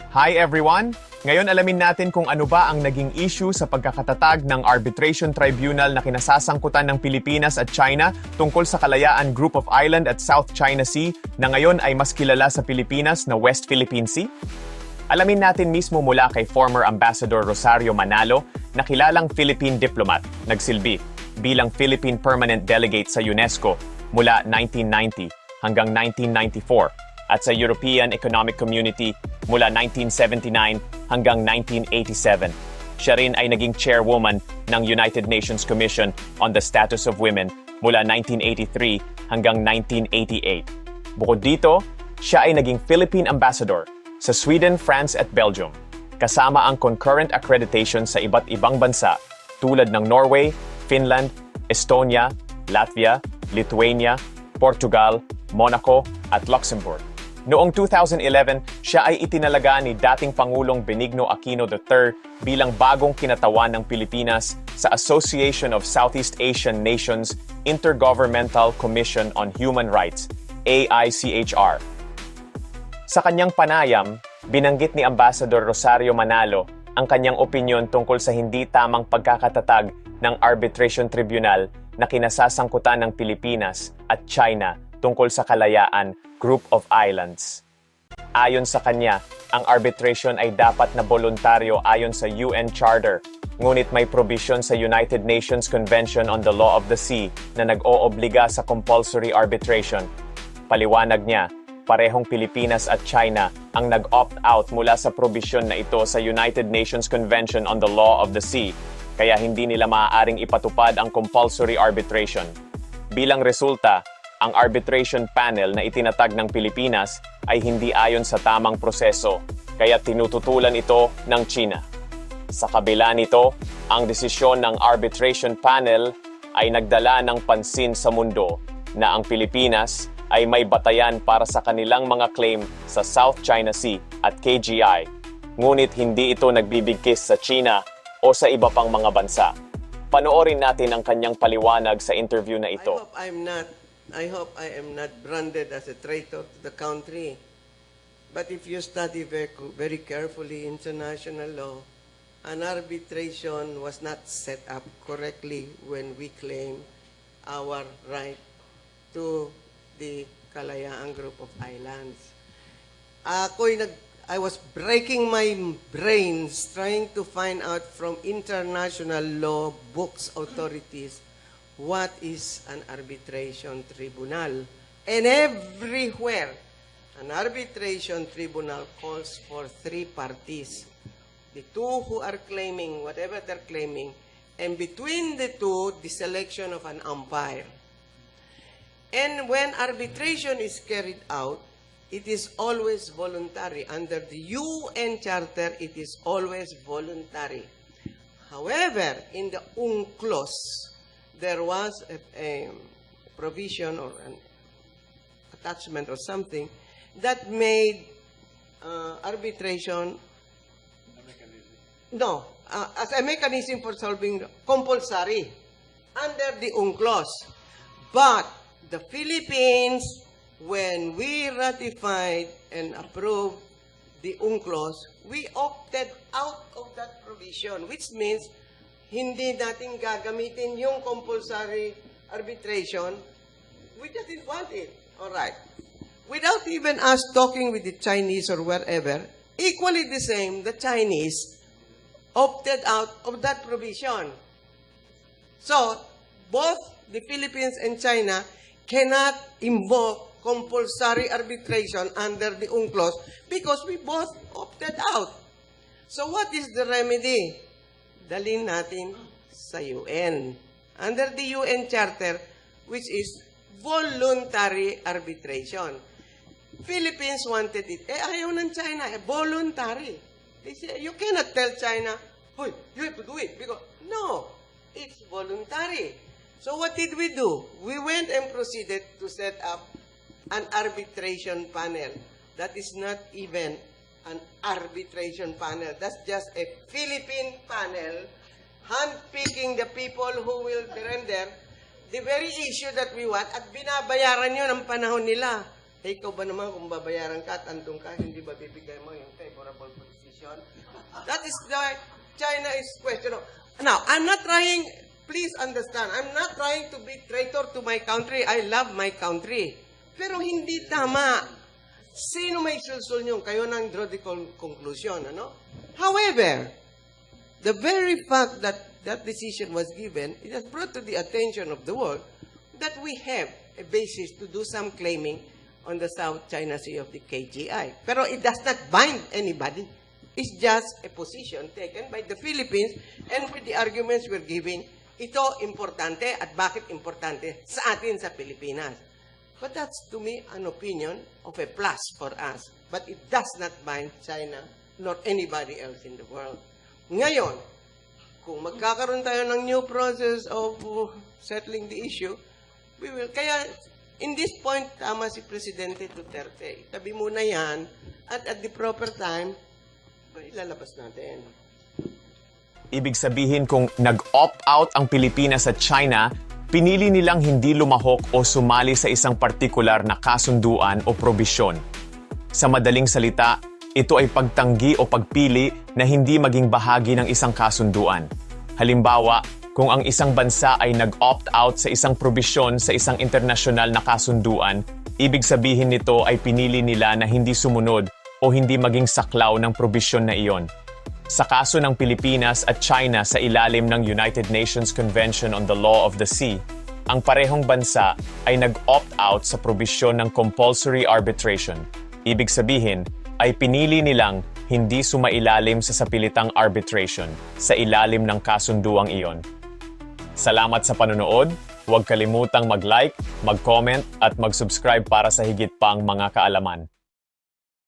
Hi everyone! Ngayon alamin natin kung ano ba ang naging issue sa pagkakatatag ng Arbitration Tribunal na kinasasangkutan ng Pilipinas at China tungkol sa Kalayaan Group of Island at South China Sea na ngayon ay mas kilala sa Pilipinas na West Philippine Sea. Alamin natin mismo mula kay former Ambassador Rosario Manalo na kilalang Philippine diplomat, nagsilbi bilang Philippine Permanent Delegate sa UNESCO mula 1990 hanggang 1994 at sa European Economic Community mula 1979 hanggang 1987. Siya rin ay naging chairwoman ng United Nations Commission on the Status of Women mula 1983 hanggang 1988. Bukod dito, siya ay naging Philippine Ambassador sa Sweden, France at Belgium, kasama ang concurrent accreditation sa iba't ibang bansa tulad ng Norway, Finland, Estonia, Latvia, Lithuania, Portugal, Monaco at Luxembourg. Noong 2011, siya ay itinalaga ni dating Pangulong Benigno Aquino III bilang bagong kinatawan ng Pilipinas sa Association of Southeast Asian Nations Intergovernmental Commission on Human Rights, AICHR. Sa kanyang panayam, binanggit ni Ambassador Rosario Manalo ang kanyang opinyon tungkol sa hindi tamang pagkakatatag ng Arbitration Tribunal na kinasasangkutan ng Pilipinas at China tungkol sa Kalayaan Group of Islands. Ayon sa kanya, ang arbitration ay dapat na voluntaryo ayon sa UN Charter, ngunit may provision sa United Nations Convention on the Law of the Sea na nag-oobliga sa compulsory arbitration. Paliwanag niya, parehong Pilipinas at China ang nag-opt-out mula sa provision na ito sa United Nations Convention on the Law of the Sea, kaya hindi nila maaaring ipatupad ang compulsory arbitration. Bilang resulta, ang arbitration panel na itinatag ng Pilipinas ay hindi ayon sa tamang proseso, kaya tinututulan ito ng China. Sa kabila nito, ang desisyon ng arbitration panel ay nagdala ng pansin sa mundo na ang Pilipinas ay may batayan para sa kanilang mga claim sa South China Sea at KGI, ngunit hindi ito nagbibigkis sa China o sa iba pang mga bansa. Panoorin natin ang kanyang paliwanag sa interview na ito. I hope I am not branded as a traitor to the country. But if you study very carefully international law, an arbitration was not set up correctly when we claim our right to the Kalayaan Group of Islands. I was breaking my brains trying to find out from international law books authorities what is an arbitration tribunal. And everywhere, an arbitration tribunal calls for three parties. The two who are claiming whatever they're claiming, and between the two, the selection of an umpire. And when arbitration is carried out, it is always voluntary. Under the UN Charter, it is always voluntary. However, in the UNCLOS, there was a provision or an attachment or something that made arbitration as a mechanism for solving compulsory under the UNCLOS. But the Philippines, when we ratified and approved the UNCLOS, we opted out of that provision, which means hindi natin gagamitin yung compulsory arbitration. We didn't want it. All right. Without even us talking with the Chinese or wherever, equally the same, the Chinese opted out of that provision. So, both the Philippines and China cannot invoke compulsory arbitration under the UNCLOS because we both opted out. So, what is the remedy? Dalhin natin sa UN. Under the UN Charter, which is voluntary arbitration. Philippines wanted it. Ayaw ng China. Voluntary. They say, you cannot tell China, "Hoy, you have to do it." Because, no, it's voluntary. So what did we do? We went and proceeded to set up an arbitration panel. That is not even an arbitration panel. That's just a Philippine panel handpicking the people who will render the very issue that we want at binabayaran nyo ng panahon nila. Eh, ikaw ba naman kung babayaran ka at andun ka, hindi ba bibigay mo yung favorable position. That is why China is questionable. Now, I'm not trying, please understand, I'm not trying to be traitor to my country. I love my country. Pero hindi tama. Sino may sulsul nyo? Kayo nang draw the conclusion, ano? However, the very fact that that decision was given, it has brought to the attention of the world that we have a basis to do some claiming on the South China Sea of the KGI. Pero it does not bind anybody. It's just a position taken by the Philippines, and with the arguments we're giving, ito importante at bakit importante sa atin sa Pilipinas. But that's, to me, an opinion of a plus for us. But it does not bind China nor anybody else in the world. Ngayon, kung magkakaroon tayo ng new process of settling the issue, we will. Kaya, in this point, tama si Presidente Duterte. Tabi muna yan, at the proper time, ilalabas natin. Ibig sabihin kung nag-opt out ang Pilipinas at China, pinili nilang hindi lumahok o sumali sa isang partikular na kasunduan o probisyon. Sa madaling salita, ito ay pagtanggi o pagpili na hindi maging bahagi ng isang kasunduan. Halimbawa, kung ang isang bansa ay nag-opt out sa isang probisyon sa isang internasyonal na kasunduan, ibig sabihin nito ay pinili nila na hindi sumunod o hindi maging saklaw ng probisyon na iyon. Sa kaso ng Pilipinas at China sa ilalim ng United Nations Convention on the Law of the Sea, ang parehong bansa ay nag-opt out sa probisyon ng compulsory arbitration. Ibig sabihin, ay pinili nilang hindi sumailalim sa sapilitang arbitration sa ilalim ng kasunduang iyon. Salamat sa panonood. Huwag kalimutang mag-like, mag-comment at mag-subscribe para sa higit pang mga kaalaman.